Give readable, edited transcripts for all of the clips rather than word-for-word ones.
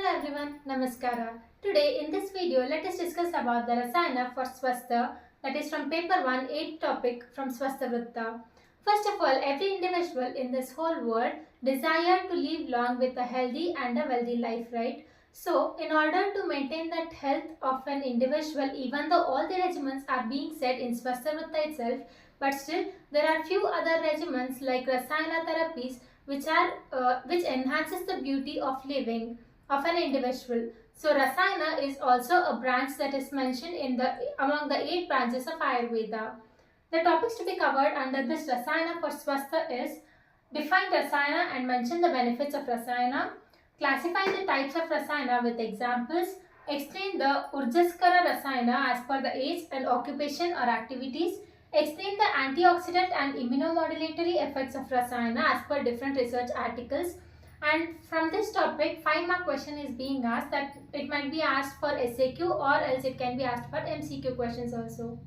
Hello everyone, Namaskara. Today in this video, let us discuss about the Rasayana for Swastha, that is from paper 1, 8th topic from Swasthavritta. First of all, every individual in this whole world desire to live long with a healthy and a wealthy life, right? So, in order to maintain that health of an individual, even though all the regimens are being said in Swasthavritta itself, but still there are few other regimens like Rasayana therapies which enhances the beauty of living of an individual. So Rasayana is also a branch that is mentioned among the 8 branches of Ayurveda. The topics to be covered under this Rasayana for Swastha is define Rasayana and mention the benefits of Rasayana, classify the types of Rasayana with examples, explain the Urjaskara Rasayana as per the age and occupation or activities, explain the antioxidant and immunomodulatory effects of Rasayana as per different research articles. And from this topic, 5-mark question is being asked, that it might be asked for SAQ or else it can be asked for MCQ questions also.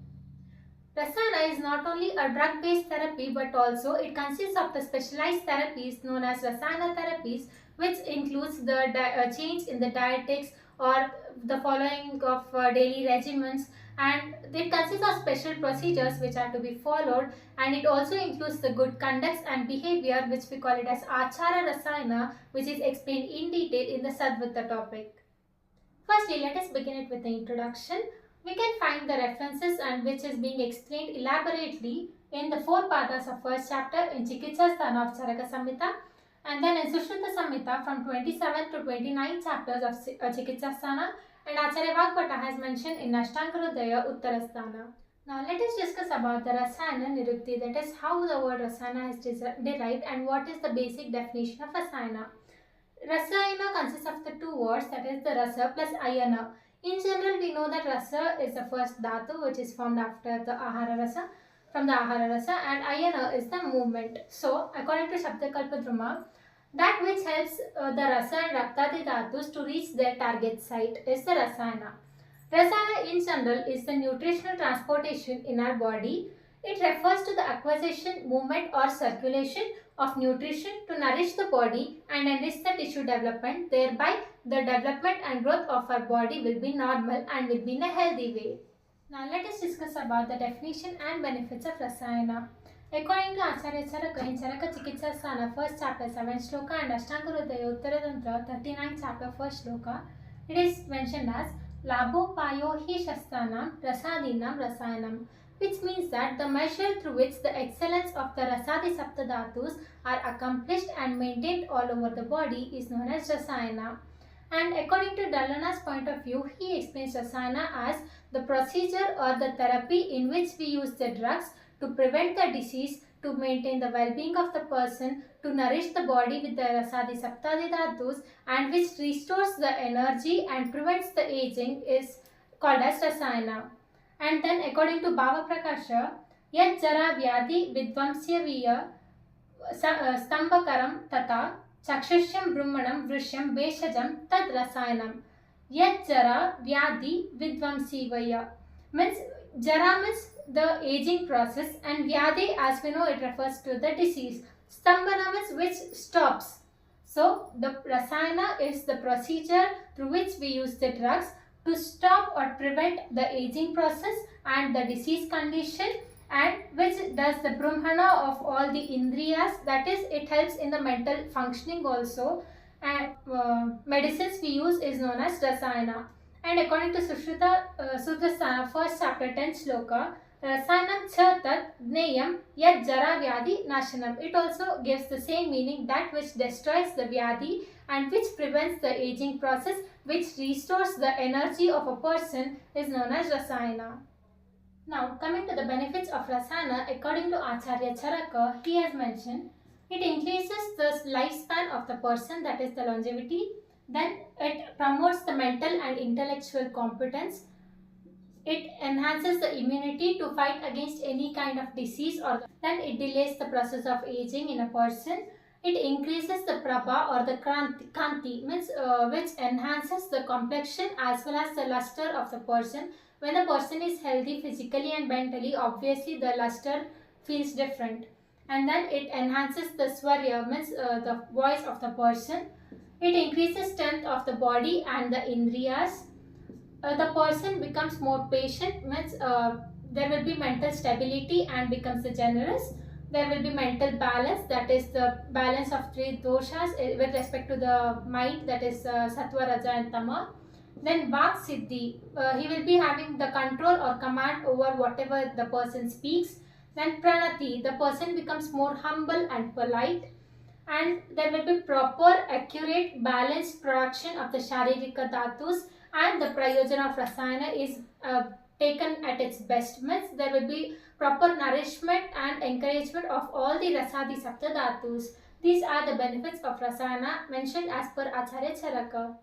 Rasayana is not only a drug-based therapy but also it consists of the specialized therapies known as Rasayana therapies, which includes the change in the dietetics or the following of daily regimens, and it consists of special procedures which are to be followed, and it also includes the good conducts and behavior, which we call it as Achara Rasayana, which is explained in detail in the Sadvita topic. Firstly, let us begin it with the introduction. We can find the references and which is being explained elaborately in the 4 padas of first chapter in Chikitsasthana of Charaka Samhita, and then in Sushruta Samhita from 27 to 29 chapters of Chikitsasthana, and Acharya Vagbhata has mentioned in Ashtangarudaya Uttarasthana. Now let us discuss about the Rasayana Nirukti, that is how the word Rasayana is derived and what is the basic definition of Rasayana. Rasayana consists of the 2 words, that is the Rasa plus Ayana. In general, we know that Rasa is the first dhatu which is formed after the Ahara Rasa, from the Ahara Rasa, and Ayana is the movement. So, according to Shabdakalpadruma, that which helps the Rasa and Raktadi dhatus to reach their target site is the Rasayana. Rasayana in general is the nutritional transportation in our body. It refers to the acquisition, movement or circulation of nutrition to nourish the body and enrich the tissue development. Thereby, the development and growth of our body will be normal and will be in a healthy way. Now let us discuss about the definition and benefits of Rasayana. According to Acharya Charaka in Charaka Chikitsasthana, first chapter 7 shloka, and Ashtangarudaya Uttaratantra 39 chapter 1st shloka, it is mentioned as Labhopayo hi Shastanam Rasadinam Rasayanam, which means that the measure through which the excellence of the Rasadi Saptadhatus are accomplished and maintained all over the body is known as Rasayana. And according to Dalana's point of view, he explains Rasayana as the procedure or the therapy in which we use the drugs to prevent the disease, to maintain the well-being of the person, to nourish the body with the Rasadi Saptadi Dhatus, and which restores the energy and prevents the aging is called as Rasayana. And then according to Bhava Prakasha, Yat Jara Vyadi Vidvamsya Viya Stambakaram Tata Chakshusham Brahmanam Vrisham Beshajam Tad Rasayanam. Yat Jara Vyadi Vidvamsi Vaya means Jara means the aging process, and Vyadi, as we know, it refers to the disease. Stambana means which stops. So the Rasayana is the procedure through which we use the drugs to stop or prevent the aging process and the disease condition, and which does the brahmana of all the indriyas, that is, it helps in the mental functioning also, and medicines we use is known as Rasayana. And according to Sutrasthana, first chapter 10 shloka, Rasayanam cha tat dneyam yat jara vyadi nashanam. It also gives the same meaning, that which destroys the vyadi and which prevents the aging process, which restores the energy of a person is known as Rasayana. Now coming to the benefits of Rasayana, according to Acharya Charaka, he has mentioned it increases the lifespan of the person, that is the longevity. Then it promotes the mental and intellectual competence. It enhances the immunity to fight against any kind of disease, or then it delays the process of aging in a person. It increases the prabha or the kanti means which enhances the complexion as well as the luster of the person. When the person is healthy physically and mentally, obviously the luster feels different. And then it enhances the swarya means the voice of the person. It increases strength of the body and the indriyas. The person becomes more patient, means there will be mental stability and becomes generous. There will be mental balance, that is the balance of three doshas with respect to the mind, that is sattva, raja and tama. Then vak siddhi, he will be having the control or command over whatever the person speaks. Then pranati, the person becomes more humble and polite. And there will be proper, accurate, balanced production of the sharirika dhatus, and the prayojana of rasayana is taken at its best. Means there will be proper nourishment and encouragement of all the rasadi sapta dhatus. These are the benefits of rasayana mentioned as per Acharya Charaka.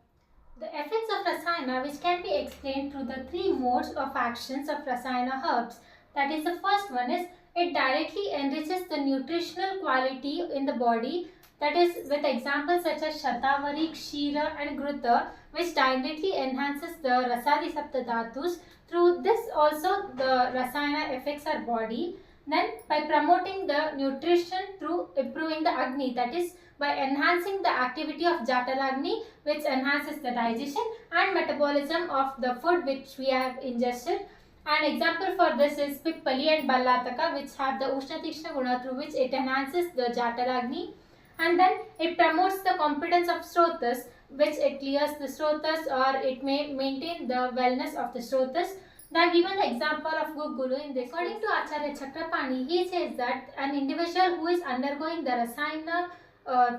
The effects of rasayana, which can be explained through the three modes of actions of rasayana herbs. That is, the first one is it directly enriches the nutritional quality in the body. That is, with examples such as shatavari, kshira and gruta, which directly enhances the rasadi sapta dhatus. Through this also the rasayana affects our body. Then by promoting the nutrition through improving the agni, that is by enhancing the activity of jatalagni, which enhances the digestion and metabolism of the food which we have ingested. An example for this is pippali and ballataka, which have the ushnatikshna guna, through which it enhances the jatalagni. And then it promotes the competence of srotas, which it clears the srotas, or it may maintain the wellness of the srotas. They are given the example of Gugulu in this. According to Acharya Chakrapani, he says that an individual who is undergoing the Rasayana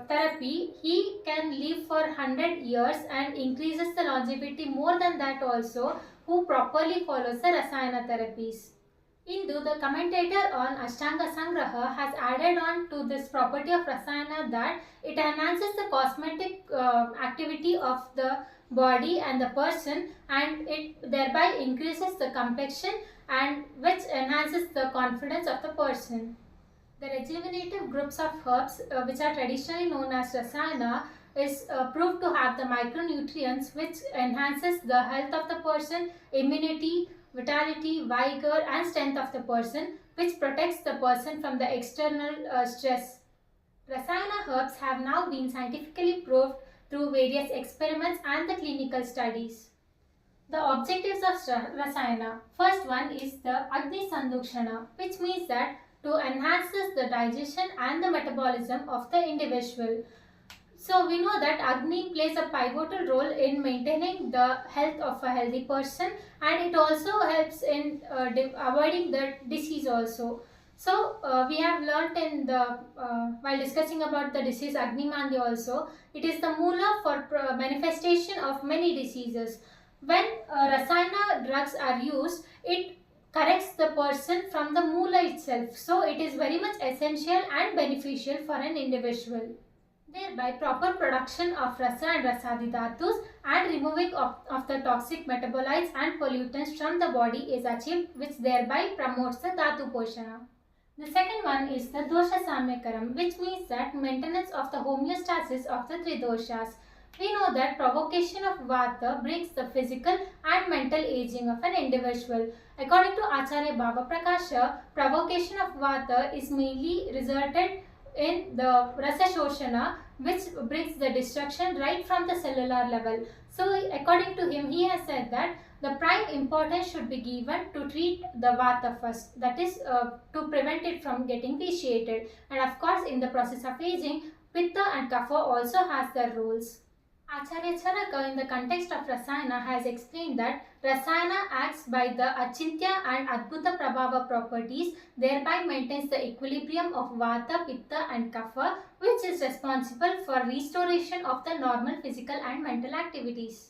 therapy, he can live for 100 years and increases the longevity more than that also, who properly follows the Rasayana therapies. Indu, the commentator on Ashtanga Sangraha, has added on to this property of Rasayana that it enhances the cosmetic activity of the body and the person, and it thereby increases the complexion, and which enhances the confidence of the person. The rejuvenative groups of herbs, which are traditionally known as Rasayana, is proved to have the micronutrients which enhances the health of the person, immunity, vitality, vigor and strength of the person, which protects the person from the external stress. Rasayana herbs have now been scientifically proved through various experiments and the clinical studies. The objectives of Rasayana. First one is the Agni Sandukshana, which means that to enhances the digestion and the metabolism of the individual. So we know that Agni plays a pivotal role in maintaining the health of a healthy person, and it also helps in avoiding the disease also. So we have learnt in the while discussing about the disease Agni Mandya also, it is the moola for manifestation of many diseases. When Rasayana drugs are used, it corrects the person from the moola itself. So it is very much essential and beneficial for an individual. Thereby proper production of rasa and rasadi dhatus and removing of the toxic metabolites and pollutants from the body is achieved, which thereby promotes the dhatu poshana. The second one is the dosha samyakaram, which means that maintenance of the homeostasis of the three doshas. We know that provocation of vata brings the physical and mental aging of an individual. According to Acharya Bhava Prakasha, provocation of vata is mainly resulted in the rasa shoshana, which brings the destruction right from the cellular level. So according to him, he has said that the prime importance should be given to treat the vata first, that is to prevent it from getting vitiated. And of course, in the process of aging, pitta and kapha also has their roles. Acharya Charaka, in the context of Rasayana, has explained that Rasayana acts by the Achintya and Adbhuta Prabhava properties, thereby maintains the equilibrium of Vata, Pitta and Kapha, which is responsible for restoration of the normal physical and mental activities.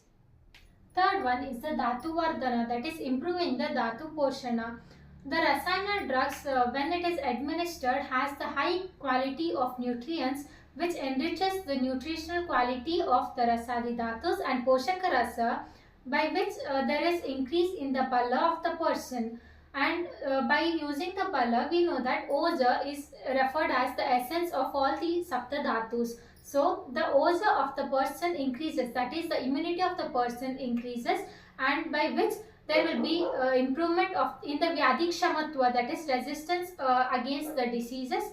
Third one is the Dhatu Vardhana, that is improving the Dhatu Poshana. The Rasayana drugs, when it is administered, has the high quality of nutrients, which enriches the nutritional quality of the rasadi dhatus and poshaka rasa, by which there is increase in the bala of the person. And by using the bala, we know that oja is referred as the essence of all the sapta dhatus. So the oja of the person increases, that is the immunity of the person increases, and by which there will be improvement of in the vyadhi kshamatva, that is resistance against the diseases,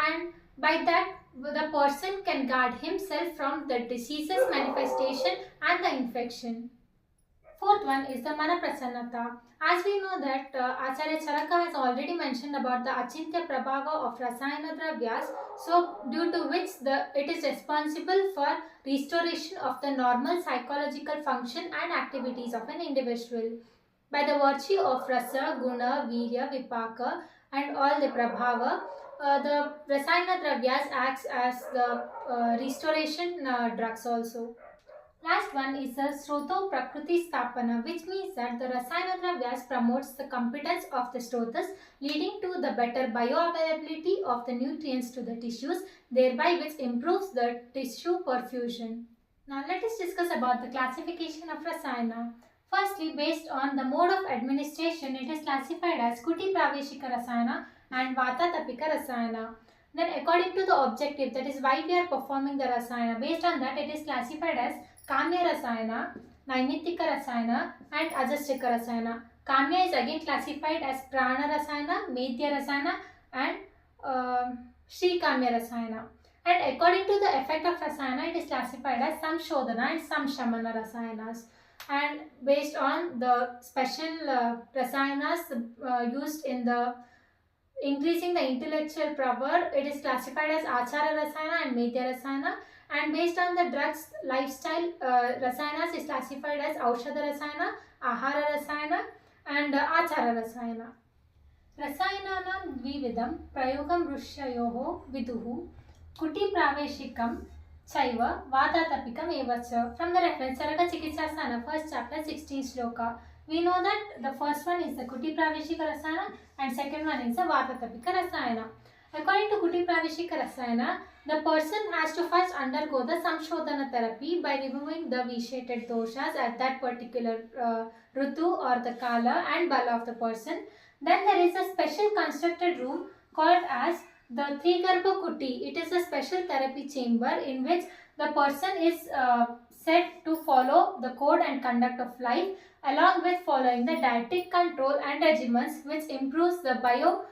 and by that the person can guard himself from the disease's manifestation and the infection. Fourth one is the Mana Prasannata. As we know that Acharya Charaka has already mentioned about the Achintya Prabhava of Rasayana Dravyas, so due to which it is responsible for restoration of the normal psychological function and activities of an individual. By the virtue of Rasa, Guna, Virya, Vipaka and all the Prabhava, the Rasayana Dravyas acts as the restoration drugs also. Last one is the Sroto Prakriti Stapana, which means that the Rasayana Dravyas promotes the competence of the Srotas, leading to the better bioavailability of the nutrients to the tissues, thereby which improves the tissue perfusion. Now let us discuss about the classification of Rasayana. Firstly, based on the mode of administration, it is classified as Kuti Praveshika Rasayana and Vata Tapika Rasayana. Then according to the objective, that is why we are performing the Rasayana, based on that it is classified as Kamya Rasayana, Naimittika Rasayana and Ajastika Rasayana. Kamya is again classified as Prana Rasayana, Medhya Rasayana and Shri Kamya Rasayana. And according to the effect of Rasayana, it is classified as Samshodhana and Samshamana Rasayanas. And based on the special Rasayanas used in the increasing the intellectual power, it is classified as Achara Rasayana and Medhya Rasayana. And based on the drugs lifestyle, Rasayanas is classified as Aushadha Rasayana, Ahara Rasayana and Achara Rasayana. Rasayananam Dvividam Prayogam Rushyayoho Viduhu Kuti Praveshikam Chaiva Vatatapikam Evacha. From the reference Charaka Chikitsasana, first chapter, 16 shloka. We know that the first one is the Kuti Praveshika Rasayana and second one is the Vatatapika Rasayana. According to Kuti Praveshika Rasayana, the person has to first undergo the Samshodhana therapy by removing the vitiated doshas at that particular Rutu or the Kala and Bala of the person. Then there is a special constructed room called as the Trigarbha Kuti. It is a special therapy chamber in which the person is said to follow the code and conduct of life along with following the dietetic control and regimens which improves the bio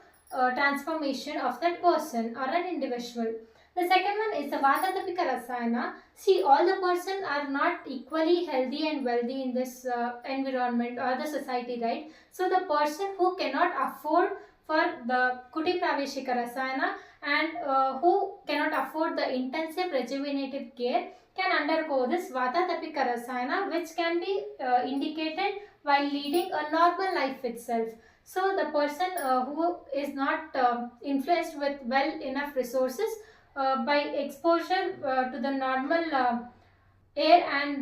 transformation of that person or an individual. The second one is the Vatatapika Rasayana. See, all the persons are not equally healthy and wealthy in this environment or the society, right? So the person who cannot afford for the Kuti Praveshika Rasayana and who cannot afford the intensive rejuvenative care can undergo this Vatatapika Rasayana, which can be indicated while leading a normal life itself. So the person who is not influenced with well enough resources by exposure to the normal air and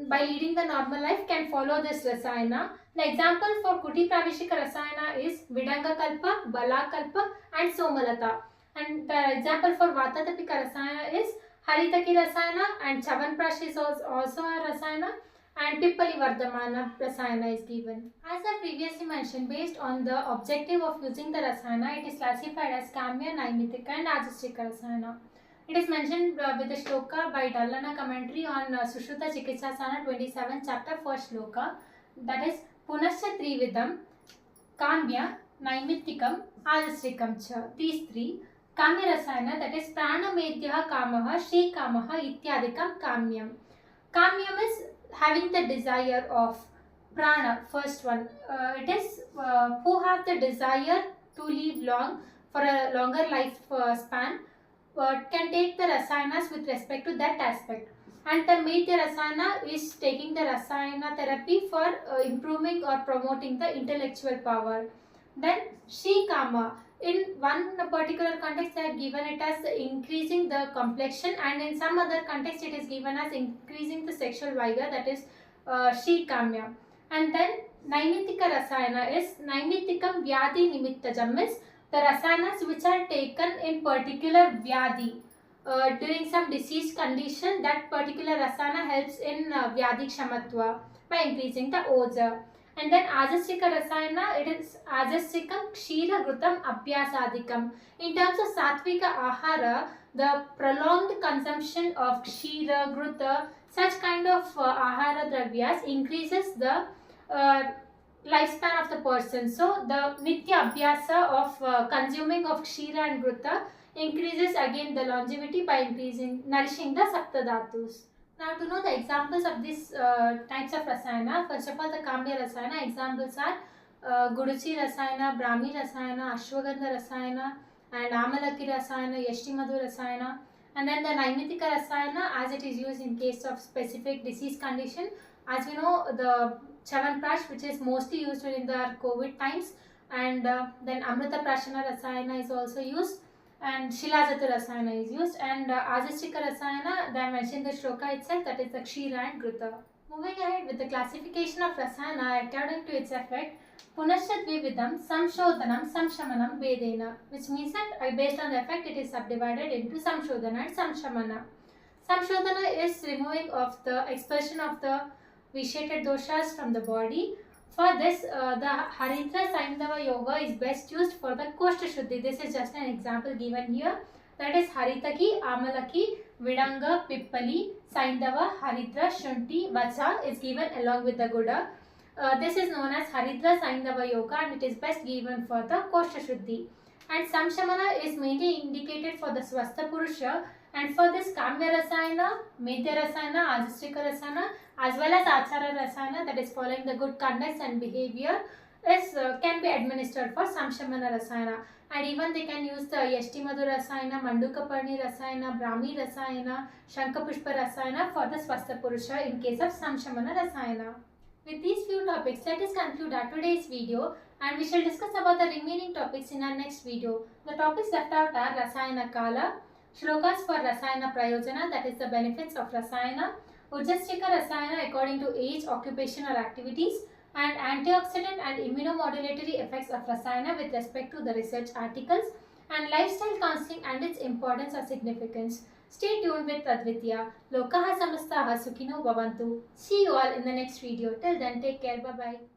by leading the normal life can follow this Rasayana. The example for Kuti Praveshika Rasayana is Vidanga Kalpa, Bala Kalpa and Somalata. And the example for Vatatapika Rasayana is Haritaki Rasayana and Chavanprash is also a Rasayana. And Pippali Vardhamana Rasayana is given. As I previously mentioned, based on the objective of using the Rasayana, it is classified as Kamya, Naimittika and Ajastika Rasayana. It is mentioned with the shloka by Dallana commentary on Sushruta Chikitsasana 27 chapter 1st shloka, that is Punascha Trividam, Kamya, Naimittikam, Ajastikam cha. These three. Kamya Rasayana, that is Prana Medhya Kamaha, Shri Kamaha, Ityadikam Kamyam. Kamyam is having the desire of prana, first one. It is who have the desire to live long for a longer life span can take the rasayanas with respect to that aspect. And the Medhya Rasayana is taking the Rasayana therapy for improving or promoting the intellectual power. Then Shri Kama, in one particular context they have given it as increasing the complexion, and in some other context it is given as increasing the sexual vigor, that is Shri Kamya. And then Naimittika Rasayana is Naimittikam Vyadhi Nimittajam, means the Rasayanas which are taken in particular Vyadhi. During some disease condition, that particular Rasayana helps in Vyadhi Kshamatva by increasing the oja. And then Ajastika Rasayana, it is Ajastikam Kshira Grutam Abhyasadikam. In terms of Satvika Ahara, the prolonged consumption of Kshira, Gruta, such kind of Ahara Dravyas increases the lifespan of the person. So the Nitya Abhyasa of consuming of Kshira and Gruta increases again the longevity by nourishing the Sapta Dhatus. Now to know the examples of these types of Rasayana, first of all the Kamya Rasayana examples are Guduchi Rasayana, Brahmi Rasayana, Ashwagandha Rasayana and Amalaki Rasayana, Yashtimadu Rasayana. And then the Naimitika Rasayana as it is used in case of specific disease condition. As we know, the Chavanprash which is mostly used during the COVID times, and then Amrita Prashana Rasayana is also used, and Shilajatu Rasayana is used, and Ajastika Rasayana, I mentioned the shloka itself, that is the Kshira and Gruta. Moving ahead with the classification of Rasayana according to its effect, Punashya Dvividam, Samshodhanam, Samshamanam, Vedena, which means that based on the effect it is subdivided into Samshodhana and Samshamana. Samshodhana is removing of the expulsion of the vitiated doshas from the body. For this, the Haritra Saindava Yoga is best used for the Koshta Shuddhi. This is just an example given here. That is Haritaki, Amalaki, Vidanga, Pippali, Saindava, Haritra, Shunti, Vacha is given along with the Guda. This is known as Haritra Saindava Yoga and it is best given for the Koshta Shuddhi. And Samshamana is mainly indicated for the Swastha Purusha, and for this Kamya Rasayana, Medya Rasayana, Ajastika Rasayana as well as Achara Rasayana, that is following the good conduct and behavior, is can be administered for Samshamana Rasayana. And even they can use the Yashtimadu Rasayana, Mandukaparni Rasayana, Brahmi Rasayana, Shankapushpa Rasayana for the Swastha Purusha in case of Samshamana Rasayana. With these few topics, let us conclude our today's video and we shall discuss about the remaining topics in our next video. The topics left out are Rasayana Kala, Shlokas for Rasayana Prayojana, that is the benefits of Rasayana, Ujjastika Rasayana according to age, occupation or activities, and antioxidant and immunomodulatory effects of Rasayana with respect to the research articles, and lifestyle counseling and its importance or significance. Stay tuned with Adwitiyah. Lokaha Samastaha Sukhino Bhavantu. See you all in the next video. Till then, take care. Bye-bye.